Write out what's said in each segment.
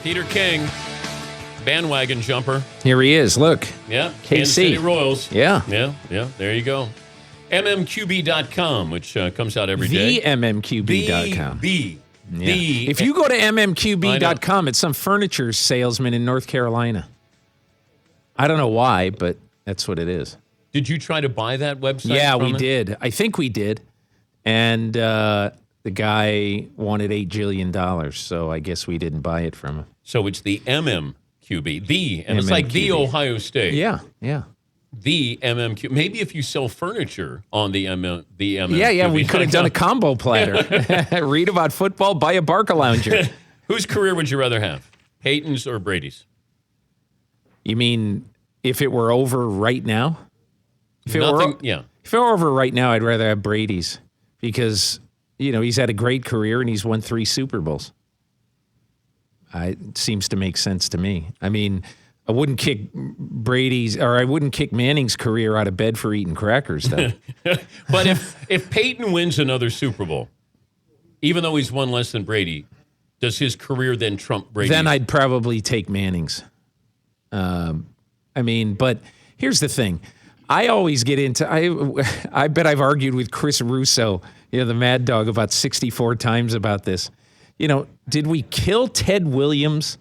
Peter King, bandwagon jumper. Here he is. Look. Yeah. KC. Kansas City Royals. Yeah. Yeah. There you go. MMQB.com, which comes out every day. TheMMQB.com. The. If you go to MMQB.com, it's some furniture salesman in North Carolina. I don't know why, but that's what it is. Did you try to buy that website? Yeah, from we it? did. I think we did. And the guy wanted $8 jillion, so I guess we didn't buy it from him. So it's the MMQB. And it's like the MMQB. Ohio State. Yeah. The MMQ. Maybe if you sell furniture on the MMQB. Yeah, we could have done a combo platter. Read about football, buy a Barcalounger. Whose career would you rather have? Peyton's or Brady's? You mean if it were over right now? If it were over right now, I'd rather have Brady's because, he's had a great career and he's won 3 Super Bowls. It seems to make sense to me. I mean, I wouldn't kick Manning's career out of bed for eating crackers, though. But if Peyton wins another Super Bowl, even though he's won less than Brady, does his career then trump Brady's? Then I'd probably take Manning's. But here's the thing. I always get into I bet I've argued with Chris Russo, the Mad Dog, about 64 times about this. Did we kill Ted Williams?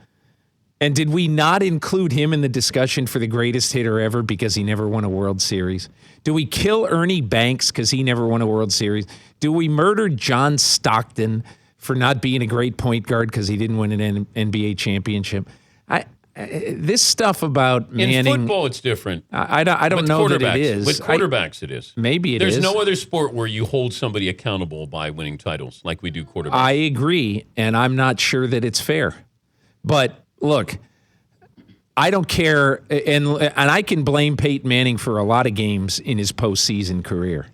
And did we not include him in the discussion for the greatest hitter ever because he never won a World Series? Do we kill Ernie Banks because he never won a World Series? Do we murder John Stockton for not being a great point guard because he didn't win an NBA championship? This stuff about Manning... In football, it's different. I don't know that it is. With quarterbacks, it is. Maybe it is. There's no other sport where you hold somebody accountable by winning titles like we do quarterbacks. I agree, and I'm not sure that it's fair. But... Look, I don't care, and I can blame Peyton Manning for a lot of games in his postseason career.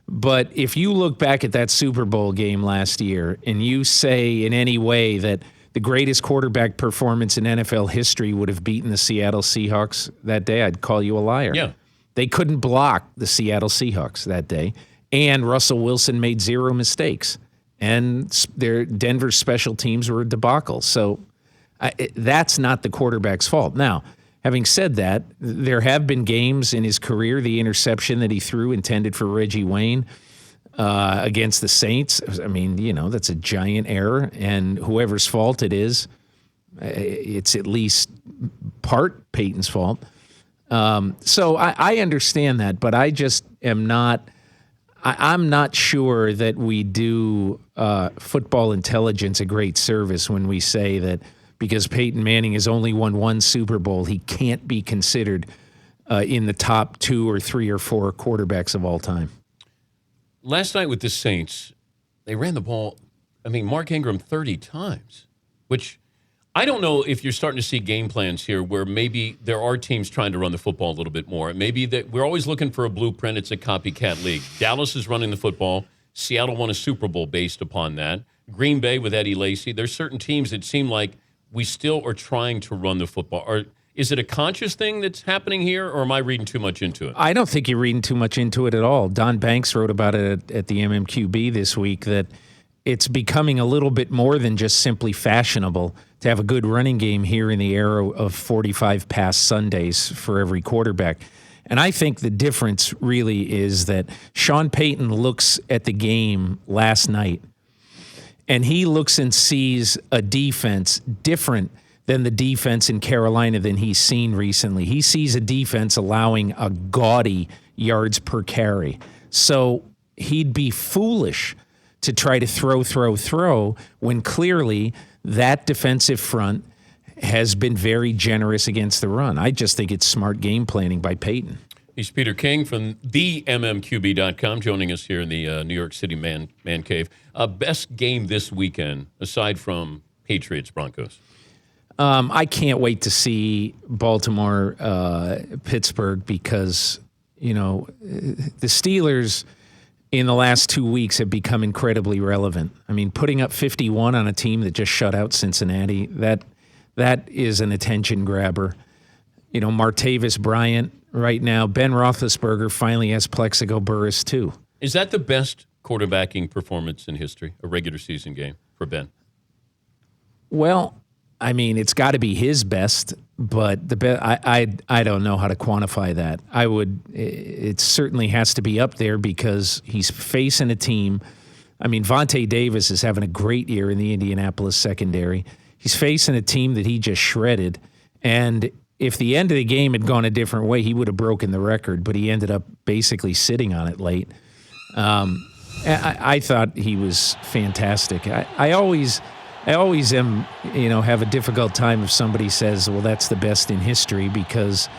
But if you look back at that Super Bowl game last year and you say in any way that the greatest quarterback performance in NFL history would have beaten the Seattle Seahawks that day, I'd call you a liar. Yeah. They couldn't block the Seattle Seahawks that day, and Russell Wilson made 0 mistakes, and their Denver special teams were a debacle. So... that's not the quarterback's fault. Now, having said that, there have been games in his career, the interception that he threw intended for Reggie Wayne against the Saints. I mean, that's a giant error, and whoever's fault it is, it's at least part Peyton's fault. So I understand that, but I just am not... I'm not sure that we do football intelligence a great service when we say that because Peyton Manning has only won 1 Super Bowl, he can't be considered in the top 2 or 3 or 4 quarterbacks of all time. Last night with the Saints, they ran the ball, Mark Ingram 30 times, which I don't know if you're starting to see game plans here where maybe there are teams trying to run the football a little bit more. Maybe that we're always looking for a blueprint. It's a copycat league. Dallas is running the football. Seattle won a Super Bowl based upon that. Green Bay with Eddie Lacy. There's certain teams that seem like we still are trying to run the football. Is it a conscious thing that's happening here, or am I reading too much into it? I don't think you're reading too much into it at all. Don Banks wrote about it at the MMQB this week, that it's becoming a little bit more than just simply fashionable to have a good running game here in the era of 45 pass Sundays for every quarterback. And I think the difference really is that Sean Payton looks at the game last night, and he looks and sees a defense different than the defense in Carolina than he's seen recently. He sees a defense allowing a gaudy yards per carry. So he'd be foolish to try to throw when clearly that defensive front has been very generous against the run. I just think it's smart game planning by Peyton. He's Peter King from TheMMQB.com, joining us here in the New York City Man Cave. Best game this weekend, aside from Patriots-Broncos? I can't wait to see Baltimore-Pittsburgh because, the Steelers in the last 2 weeks have become incredibly relevant. Putting up 51 on a team that just shut out Cincinnati, that is an attention grabber. Martavis Bryant right now. Ben Roethlisberger finally has Plexico Burress too. Is that the best quarterbacking performance in history, a regular season game for Ben? Well, I mean, it's got to be his best, but I don't know how to quantify that. It certainly has to be up there because he's facing a team. I mean, Vontae Davis is having a great year in the Indianapolis secondary. He's facing a team that he just shredded, and if the end of the game had gone a different way, he would have broken the record, but he ended up basically sitting on it late. I thought he was fantastic. I always am, have a difficult time if somebody says, well, that's the best in history, because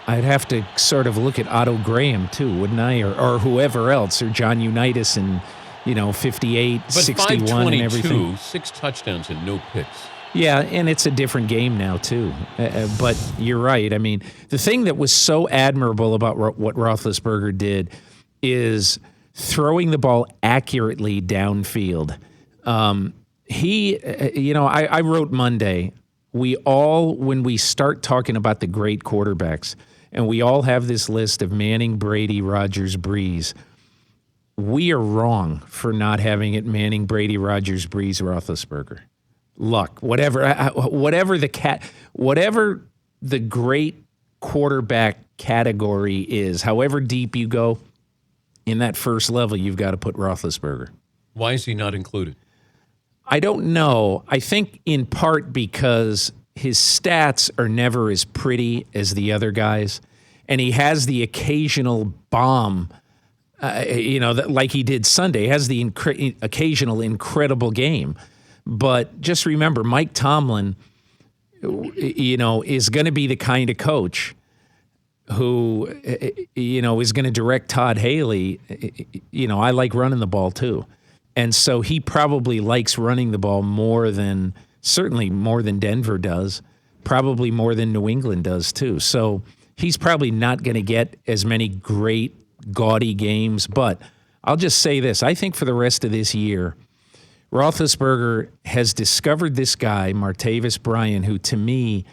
I'd have to sort of look at Otto Graham too, wouldn't I? Or whoever else, or John Unitas and, 58, but 61 and everything. 6 touchdowns and no picks. Yeah, and it's a different game now, too. But you're right. I mean, the thing that was so admirable about what Roethlisberger did is throwing the ball accurately downfield. I wrote Monday, when we start talking about the great quarterbacks, and we all have this list of Manning, Brady, Rodgers, Breeze, we are wrong for not having it Manning, Brady, Rodgers, Breeze, Roethlisberger. Luck, whatever the great quarterback category is, however deep you go, in that first level, you've got to put Roethlisberger. Why is he not included? I don't know. I think in part because his stats are never as pretty as the other guys, and he has the occasional bomb, like he did Sunday. He has the occasional incredible game. But just remember, Mike Tomlin, is going to be the kind of coach who, is going to direct Todd Haley. I like running the ball too. And so he probably likes running the ball certainly more than Denver does, probably more than New England does too. So he's probably not going to get as many great, gaudy games. But I'll just say this. I think for the rest of this year, Roethlisberger has discovered this guy, Martavis Bryant, who to me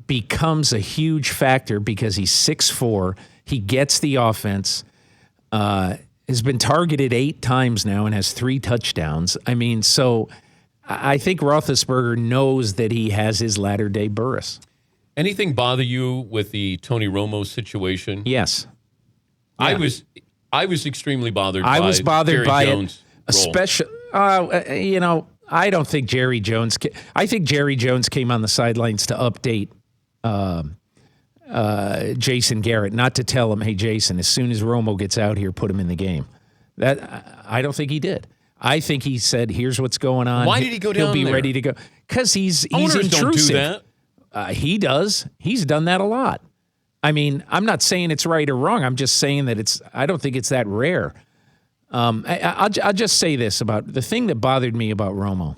becomes a huge factor because he's 6'4". He gets the offense, has been targeted 8 times now and has 3 touchdowns. I mean, so I think Roethlisberger knows that he has his latter-day Burris. Anything bother you with the Tony Romo situation? Yes. Yeah. I was extremely bothered Jerry by Jones' especially. I don't think Jerry Jones. I think Jerry Jones came on the sidelines to update Jason Garrett, not to tell him, "Hey, Jason, as soon as Romo gets out here, put him in the game." That I don't think he did. I think he said, "Here's what's going on." Why did he go down there? He'll be ready to go because he's Owners intrusive. Don't do that. He does. He's done that a lot. I mean, I'm not saying it's right or wrong. I'm just saying that I don't think it's that rare. I'll just say this about the thing that bothered me about Romo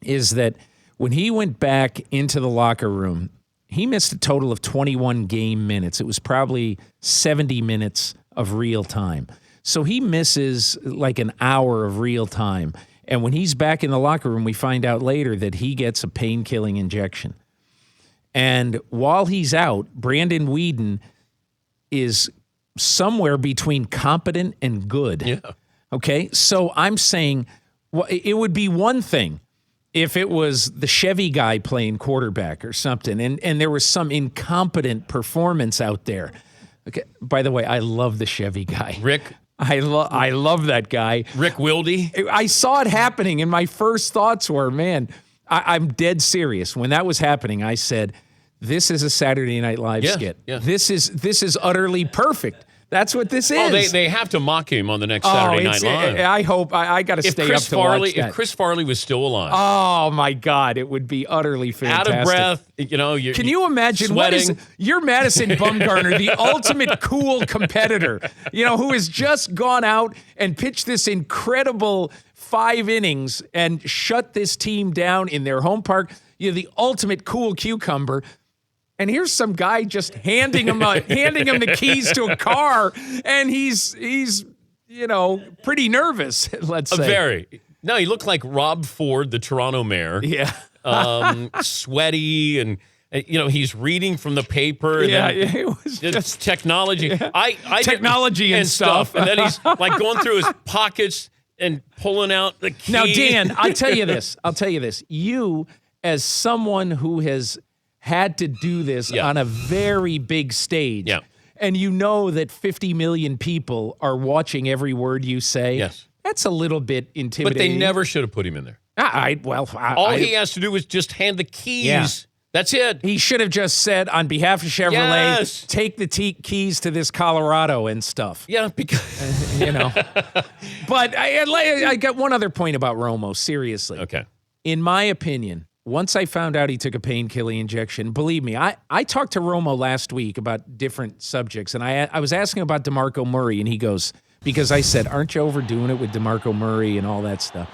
is that when he went back into the locker room, he missed a total of 21 game minutes. It was probably 70 minutes of real time. So he misses like an hour of real time. And when he's back in the locker room, we find out later that he gets a pain-killing injection. And while he's out, Brandon Weeden is somewhere between competent and good. Yeah. Okay? So I'm saying it would be one thing if it was the Chevy guy playing quarterback or something, and there was some incompetent performance out there. Okay. By the way, I love the Chevy guy. Rick. I love that guy. Rick Wilde. I saw it happening, and my first thoughts were, man, I'm dead serious. When that was happening, I said, this is a Saturday Night Live skit. Yeah. This is utterly perfect. That's what this is. Oh, they have to mock him on the next Saturday Night Live. I hope I got to stay up to watch that. If Chris Farley was still alive. Oh, my God. It would be utterly fantastic. Out of breath. Can you imagine sweating? You're Madison Bumgarner, the ultimate cool competitor, who has just gone out and pitched this incredible 5 innings and shut this team down in their home park. The ultimate cool cucumber. And here's some guy just handing him the keys to a car, and he's pretty nervous. Let's say No, he looked like Rob Ford, the Toronto mayor. Yeah, sweaty and he's reading from the paper. And it was just technology. Yeah. Technology and stuff. And then he's like going through his pockets and pulling out the keys. Now, Dan, I'll tell you this. You, as someone who has had to do this Yeah. on a very big stage, Yeah. and you know that 50 million people are watching every word you say, Yes. that's a little bit But intimidating. they never should have put him in there. All He has to do is just hand the keys. Yeah. That's it. he should have just said, on behalf of Chevrolet, Yes. take the keys to this Colorado and stuff. Yeah, because You know. But I got one other point about Romo, seriously. okay. In my opinion, once I found out he took a painkiller injection, believe me, I talked to Romo last week about different subjects, and I was asking about DeMarco Murray, and he goes, because I said, aren't you overdoing it with DeMarco Murray and all that stuff?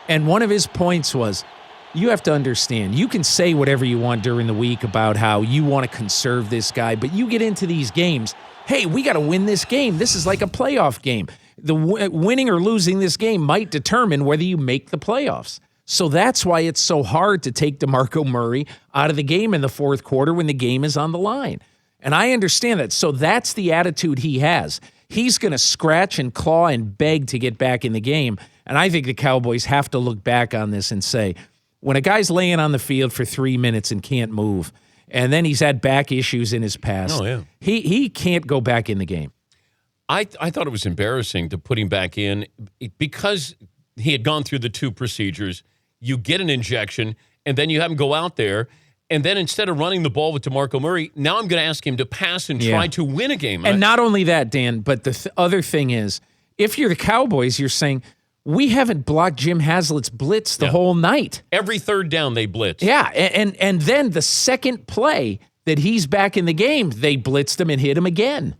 And one of his points was, you have to understand, you can say whatever you want during the week about how you want to conserve this guy, but you get into these games, hey, we got to win this game. This is like a playoff game. The winning or losing this game might determine whether you make the playoffs. So that's why it's so hard to take DeMarco Murray out of the game in the fourth quarter when the game is on the line. And I understand that. So that's the attitude he has. He's going to scratch and claw and beg to get back in the game. And I think the Cowboys have to look back on this and say, when a guy's laying on the field for 3 minutes and can't move, and then he's had back issues in his past, Oh, yeah. he can't go back in the game. I thought it was embarrassing to put him back in because he had gone through the 2 procedures. You get an injection, and then you have him go out there. And then instead of running the ball with DeMarco Murray, now I'm going to ask him to pass and try to win a game. And not only that, Dan, but the other thing is, if you're the Cowboys, you're saying, we haven't blocked Jim Haslett's blitz the whole night. Every third down, they blitz. Yeah, and then the second play that he's back in the game, they blitzed him and hit him again.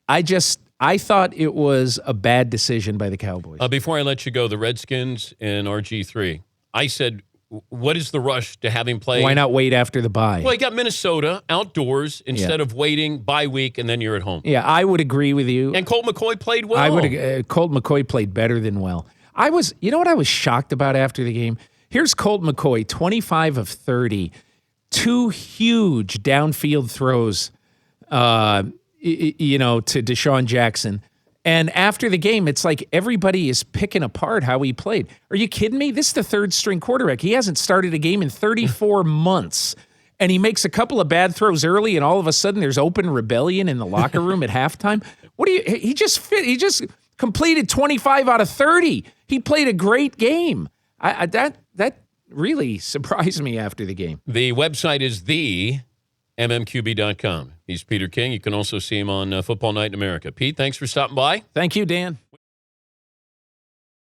I thought it was a bad decision by the Cowboys. Before I let you go, the Redskins and RG3, I said, what is the rush to have him play? Why not wait after the bye? Well, you got Minnesota outdoors instead of waiting bye week, and then you're at home. Yeah, I would agree with you. And Colt McCoy played well. Colt McCoy played better than well. You know what I was shocked about after the game? Here's Colt McCoy, 25 of 30, 2 huge downfield throws, to Deshaun Jackson. And after the game, it's like everybody is picking apart how he played. Are you kidding me? This is the 3rd-string quarterback. He hasn't started a game in 34 months. And he makes a couple of bad throws early, and all of a sudden there's open rebellion in the locker room at halftime. He just completed 25 out of 30. He played a great game. That really surprised me after the game. The website is mmqb.com. He's Peter King. You can also see him on Football Night in America. Pete, thanks for stopping by. Thank you, Dan.